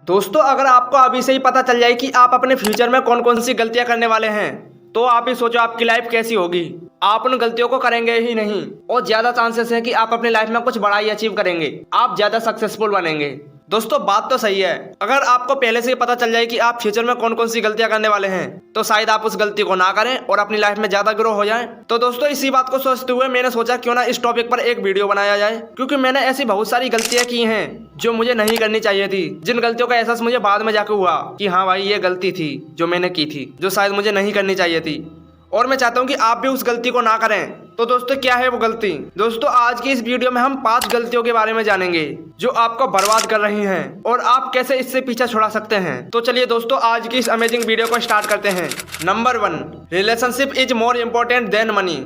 दोस्तों अगर आपको अभी से ही पता चल जाए कि आप अपने फ्यूचर में कौन कौन सी गलतियां करने वाले हैं तो आप ही सोचो आपकी लाइफ कैसी होगी। आप उन गलतियों को करेंगे ही नहीं और ज्यादा चांसेस है कि आप अपनी लाइफ में कुछ बड़ा ही अचीव करेंगे, आप ज्यादा सक्सेसफुल बनेंगे। दोस्तों बात तो सही है, अगर आपको पहले से ही पता चल जाए कि आप फ्यूचर में कौन कौन सी गलतियां करने वाले हैं तो शायद आप उस गलती को ना करें और अपनी लाइफ में ज्यादा ग्रो हो जाएं। तो दोस्तों इसी बात को सोचते हुए मैंने सोचा क्यों ना इस टॉपिक पर एक वीडियो बनाया जाए, क्योंकि मैंने ऐसी बहुत सारी गलतियां की हैं जो मुझे नहीं करनी चाहिए थी, जिन गलतियों का एहसास मुझे बाद में जाकर हुआ कि हाँ भाई ये गलती थी जो मैंने की थी, जो शायद मुझे नहीं करनी चाहिए थी और मैं चाहता हूँ कि आप भी उस गलती को ना करें। तो दोस्तों क्या है वो गलती? दोस्तों आज की इस वीडियो में हम 5 गलतियों के बारे में जानेंगे जो आपको बर्बाद कर रही हैं और आप कैसे इससे पीछा छुड़ा सकते हैं। तो चलिए दोस्तों आज की इस अमेजिंग वीडियो को स्टार्ट करते हैं। Number 1, relationship is more important then money.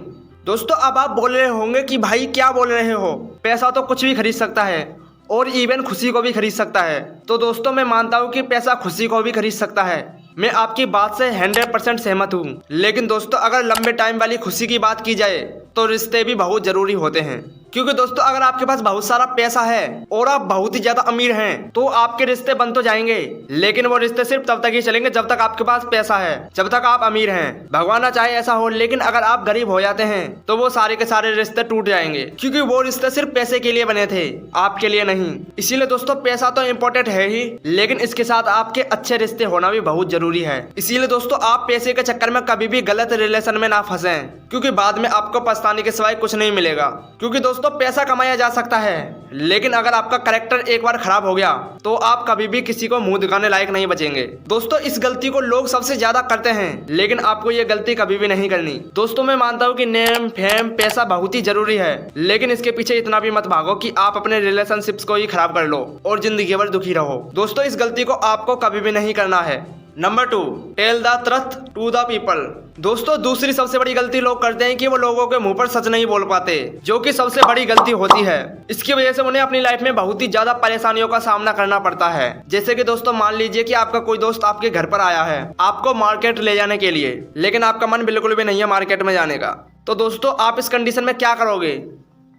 दोस्तों अब आप बोल रहे होंगे कि भाई क्या बोल रहे हो, पैसा तो कुछ भी खरीद सकता है और इवन खुशी को भी खरीद सकता है। तो दोस्तों मैं मानता हूँ कि पैसा खुशी को भी खरीद सकता है, मैं आपकी बात से 100% सहमत हूँ। लेकिन दोस्तों अगर लंबे टाइम वाली खुशी की बात की जाए तो रिश्ते भी बहुत जरूरी होते हैं, क्योंकि दोस्तों अगर आपके पास बहुत सारा पैसा है और आप बहुत ही ज्यादा अमीर हैं तो आपके रिश्ते बन तो जाएंगे, लेकिन वो रिश्ते सिर्फ तब तक ही चलेंगे जब तक आपके पास पैसा है, जब तक आप अमीर हैं। भगवान ना चाहे ऐसा हो, लेकिन अगर आप गरीब हो जाते हैं तो वो सारे के सारे रिश्ते टूट जाएंगे, क्योंकि वो रिश्ते सिर्फ पैसे के लिए बने थे, आपके लिए नहीं। इसीलिए दोस्तों पैसा तो इम्पोर्टेंट है ही, लेकिन इसके साथ आपके अच्छे रिश्ते होना भी बहुत जरूरी है। इसीलिए दोस्तों आप पैसे के चक्कर में कभी भी गलत रिलेशन में ना फंसे, क्योंकि बाद में आपको पछताने के सिवाय कुछ नहीं मिलेगा। क्योंकि दोस्तों पैसा कमाया जा सकता है, लेकिन अगर आपका कैरेक्टर एक बार खराब हो गया तो आप कभी भी किसी को मुंह दिखाने लायक नहीं बचेंगे। दोस्तों इस गलती को लोग सबसे ज्यादा करते हैं, लेकिन आपको ये गलती कभी भी नहीं करनी। दोस्तों मैं मानता हूँ कि नेम फेम पैसा बहुत ही जरूरी है, लेकिन इसके पीछे इतना भी मत भागो कि आप अपने रिलेशनशिप्स को ही खराब कर लो और जिंदगी भर दुखी रहो। दोस्तों इस गलती को आपको कभी भी नहीं करना है। Number 2, tell the truth to the people. दोस्तों दूसरी सबसे बड़ी गलती लोग करते हैं कि वो लोगों के मुंह पर सच नहीं बोल पाते, जो कि सबसे बड़ी गलती होती है। इसकी वजह से उन्हें अपनी लाइफ में बहुत ही ज्यादा परेशानियों का सामना करना पड़ता है। जैसे कि दोस्तों मान लीजिए कि आपका कोई दोस्त आपके घर पर आया है आपको मार्केट ले जाने के लिए, लेकिन आपका मन बिल्कुल भी नहीं है मार्केट में जाने का। तो दोस्तों आप इस कंडीशन में क्या करोगे?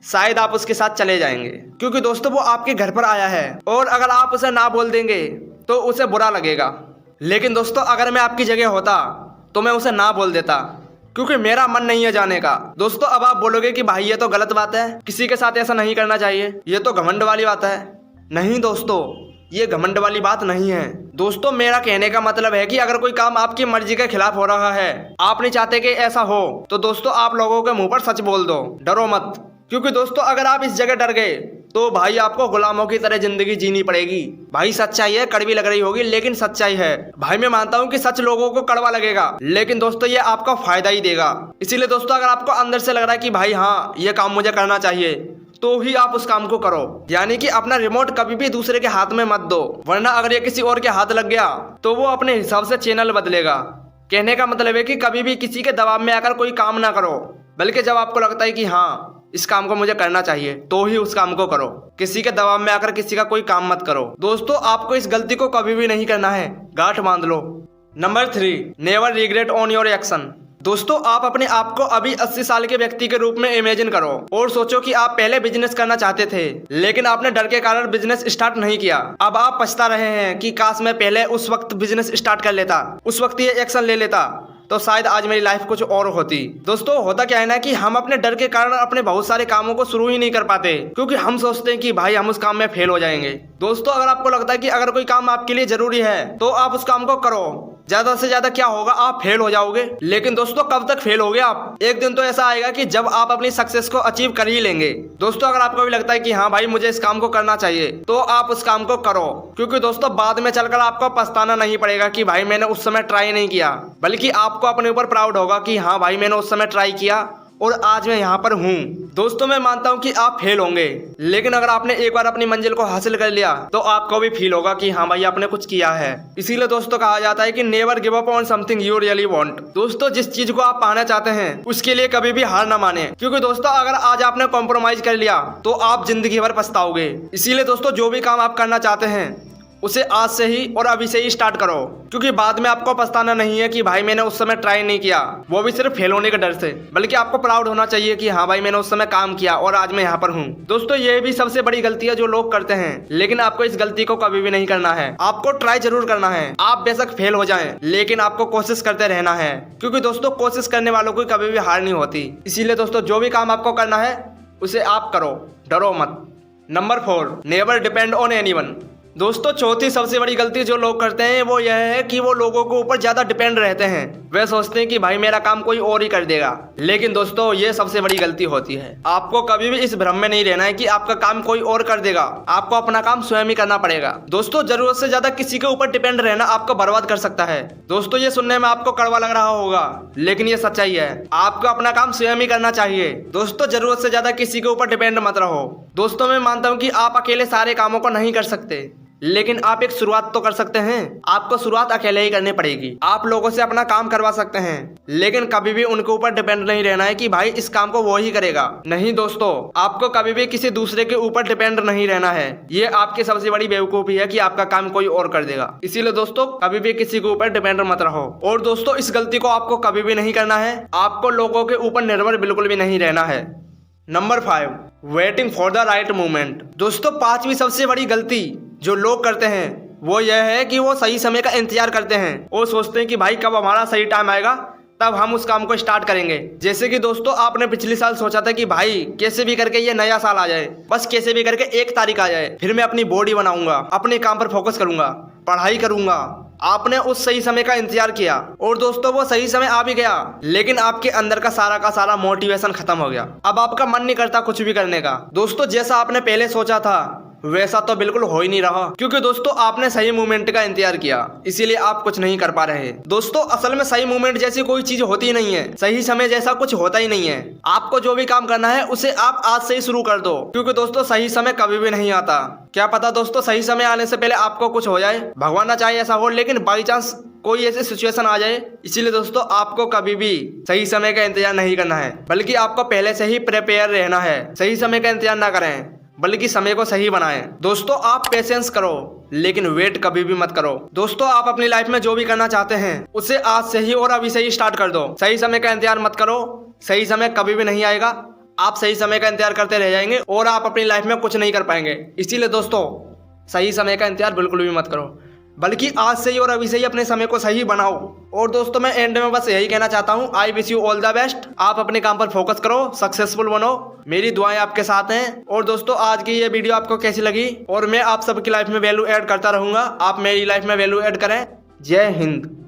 शायद आप उसके साथ चले जाएंगे, क्योंकि दोस्तों वो आपके घर पर आया है और अगर आप उसे ना बोल देंगे तो उसे बुरा लगेगा। लेकिन दोस्तों अगर मैं आपकी जगह होता तो मैं उसे ना बोल देता, क्योंकि मेरा मन नहीं है जाने का। दोस्तों अब आप बोलोगे कि भाई ये तो गलत बात है, किसी के साथ ऐसा नहीं करना चाहिए, ये तो घमंड वाली बात है। नहीं दोस्तों ये घमंड वाली बात नहीं है। दोस्तों मेरा कहने का मतलब है कि अगर कोई काम आपकी मर्जी के खिलाफ हो रहा है, आप नहीं चाहते कि ऐसा हो, तो दोस्तों आप लोगों के मुंह पर सच बोल दो, डरो मत। क्योंकि दोस्तों अगर आप इस जगह डर गए तो भाई आपको गुलामों की तरह जिंदगी जीनी पड़ेगी। भाई सच्चाई है, कड़वी लग रही होगी लेकिन सच्चाई है। भाई मैं मानता हूँ कि सच लोगों को कड़वा लगेगा, लेकिन दोस्तों ये आपको फायदा ही देगा। इसीलिए दोस्तों अगर आपको अंदर से लग रहा है कि भाई हाँ ये काम मुझे करना चाहिए, तो ही आप उस काम को करो। यानी कि अपना रिमोट कभी भी दूसरे के हाथ में मत दो, वरना अगर ये किसी और के हाथ लग गया तो वो अपने हिसाब से चैनल बदलेगा। कहने का मतलब है कि कभी भी किसी के दबाव में आकर कोई काम ना करो, बल्कि जब आपको लगता है कि हाँ इस काम को मुझे करना चाहिए तो ही उस काम को करो। किसी के दबाव में आकर किसी का कोई काम मत करो। दोस्तों आपको इस गलती को कभी भी नहीं करना है, गांठ बांध लो। Number 3, never regret on your action. दोस्तों आप अपने आप को अभी 80 साल के व्यक्ति के रूप में इमेजिन करो और सोचो कि आप पहले बिजनेस करना चाहते थे, लेकिन आपने डर के कारण बिजनेस स्टार्ट नहीं किया। अब आप पछता रहे हैं कि काश मैं पहले उस वक्त बिजनेस स्टार्ट कर लेता, उस वक्त ये एक्शन ले लेता, तो शायद आज मेरी लाइफ कुछ और होती। दोस्तों होता क्या है ना कि हम अपने डर के कारण अपने बहुत सारे कामों को शुरू ही नहीं कर पाते, क्योंकि हम सोचते हैं कि भाई हम उस काम में फेल हो जाएंगे। दोस्तों अगर आपको लगता है कि अगर कोई काम आपके लिए जरूरी है तो आप उस काम को करो। ज्यादा से ज्यादा क्या होगा, आप फेल हो जाओगे, लेकिन दोस्तों कब तक फेल होगे आप? एक दिन तो ऐसा आएगा कि जब आप अपनी सक्सेस को अचीव कर ही लेंगे। दोस्तों अगर आपको भी लगता है कि हाँ भाई मुझे इस काम को करना चाहिए, तो आप उस काम को करो, क्योंकि दोस्तों बाद में चलकर आपको पछताना नहीं पड़ेगा कि भाई मैंने उस समय ट्राई नहीं किया, बल्कि आपको अपने ऊपर प्राउड होगा कि हाँ भाई मैंने उस समय ट्राई किया और आज मैं यहाँ पर हूँ। दोस्तों मैं मानता हूँ कि आप फेल होंगे, लेकिन अगर आपने एक बार अपनी मंजिल को हासिल कर लिया तो आपको भी फील होगा कि हाँ भाई आपने कुछ किया है। इसीलिए दोस्तों कहा जाता है कि never give up on something you really want. दोस्तों जिस चीज को आप पाना चाहते हैं उसके लिए कभी भी हार ना माने, क्योंकि दोस्तों अगर आज आपने कॉम्प्रोमाइज कर लिया तो आप जिंदगी भर पछताओगे। इसीलिए दोस्तों जो भी काम आप करना चाहते हैं उसे आज से ही और अभी से ही स्टार्ट करो, क्योंकि बाद में आपको पछताना नहीं है कि भाई मैंने उस समय ट्राई नहीं किया, वो भी सिर्फ फेल होने के डर से, बल्कि आपको प्राउड होना चाहिए कि हाँ भाई मैंने उस समय काम किया और आज मैं यहाँ पर हूँ। दोस्तों ये भी सबसे बड़ी गलती है जो लोग करते हैं, लेकिन आपको इस गलती को कभी भी नहीं करना है। आपको ट्राई जरूर करना है, आप बेशक फेल हो जाएं, लेकिन आपको कोशिश करते रहना है, क्योंकि दोस्तों कोशिश करने वालों को कभी भी हार नहीं होती। इसीलिए दोस्तों जो भी काम आपको करना है उसे आप करो, डरो मत। Number 4, never depend on anyone. दोस्तों चौथी सबसे बड़ी गलती जो लोग करते हैं वो यह है कि वो लोगों के ऊपर ज्यादा डिपेंड रहते हैं। वे सोचते हैं कि भाई मेरा काम कोई और ही कर देगा, लेकिन दोस्तों ये सबसे बड़ी गलती होती है। आपको कभी भी इस भ्रम में नहीं रहना है कि आपका काम कोई और कर देगा, आपको अपना काम स्वयं ही करना पड़ेगा। दोस्तों जरूरत से ज्यादा किसी के ऊपर डिपेंड रहना आपको बर्बाद कर सकता है। दोस्तों ये सुनने में आपको कड़वा लग रहा होगा, लेकिन ये सच्चाई है। आपको अपना काम स्वयं ही करना चाहिए। दोस्तों जरूरत से ज्यादा किसी के ऊपर डिपेंड मत रहो। दोस्तों मैं मानता हूँ कि आप अकेले सारे कामों को नहीं कर सकते, लेकिन आप एक शुरुआत तो कर सकते हैं। आपको शुरुआत अकेले ही करनी पड़ेगी। आप लोगों से अपना काम करवा सकते हैं, लेकिन कभी भी उनके ऊपर डिपेंड नहीं रहना है कि भाई इस काम को वो ही करेगा। नहीं दोस्तों, आपको कभी भी किसी दूसरे के ऊपर डिपेंड नहीं रहना है। ये आपकी सबसे बड़ी बेवकूफी है कि आपका काम कोई और कर देगा। इसीलिए दोस्तों कभी भी किसी के ऊपर डिपेंड मत रहो। और दोस्तों इस गलती को आपको कभी भी नहीं करना है। आपको लोगों के ऊपर निर्भर बिल्कुल भी नहीं रहना है। Number 5, waiting for the right moment. दोस्तों 5वीं सबसे बड़ी गलती जो लोग करते हैं वो यह है कि वो सही समय का इंतजार करते हैं। वो सोचते हैं कि भाई कब हमारा सही टाइम आएगा तब हम उस काम को स्टार्ट करेंगे। जैसे कि दोस्तों आपने पिछले साल सोचा था कि भाई कैसे भी करके ये नया साल आ जाए, बस कैसे भी करके 1 तारीख आ जाए, फिर मैं अपनी बॉडी बनाऊंगा, अपने काम पर फोकस करूंगा, पढ़ाई करूंगा। आपने उस सही समय का इंतजार किया और दोस्तों वो सही समय आ भी गया, लेकिन आपके अंदर का सारा मोटिवेशन खत्म हो गया। अब आपका मन नहीं करता कुछ भी करने का। दोस्तों जैसा आपने पहले सोचा था वैसा तो बिल्कुल हो ही नहीं रहा, क्योंकि दोस्तों आपने सही मोमेंट का इंतजार किया, इसीलिए आप कुछ नहीं कर पा रहे। दोस्तों असल में सही मोमेंट जैसी कोई चीज होती ही नहीं है, सही समय जैसा कुछ होता ही नहीं है। आपको जो भी काम करना है उसे आप आज से ही शुरू कर दो, क्योंकि दोस्तों सही समय कभी भी नहीं आता। क्या पता दोस्तों सही समय आने से पहले आपको कुछ हो जाए, भगवान ना चाहे ऐसा हो, लेकिन बाई चांस कोई ऐसी सिचुएशन आ जाए। इसीलिए दोस्तों आपको कभी भी सही समय का इंतजार नहीं करना है, बल्कि आपको पहले से ही प्रिपेयर रहना है। सही समय का इंतजार ना करें, बल्कि समय को सही बनाएं। दोस्तों आप पेशेंस करो, लेकिन वेट कभी भी मत करो। दोस्तों आप अपनी लाइफ में जो भी करना चाहते हैं उसे आज से ही और अभी से ही स्टार्ट कर दो। सही समय का इंतजार मत करो, सही समय कभी भी नहीं आएगा। आप सही समय का इंतजार करते रह जाएंगे और आप अपनी लाइफ में कुछ नहीं कर पाएंगे। इसीलिए दोस्तों सही समय का इंतजार बिल्कुल भी मत करो, बल्कि आज से ही और अभी से ही अपने समय को सही बनाओ। और दोस्तों मैं एंड में बस यही कहना चाहता हूँ, I wish you all the best. आप अपने काम पर फोकस करो, सक्सेसफुल बनो, मेरी दुआएं आपके साथ हैं। और दोस्तों आज की ये वीडियो आपको कैसी लगी, और मैं आप सबकी लाइफ में वैल्यू ऐड करता रहूंगा, आप मेरी लाइफ में वैल्यू ऐड करें। जय हिंद।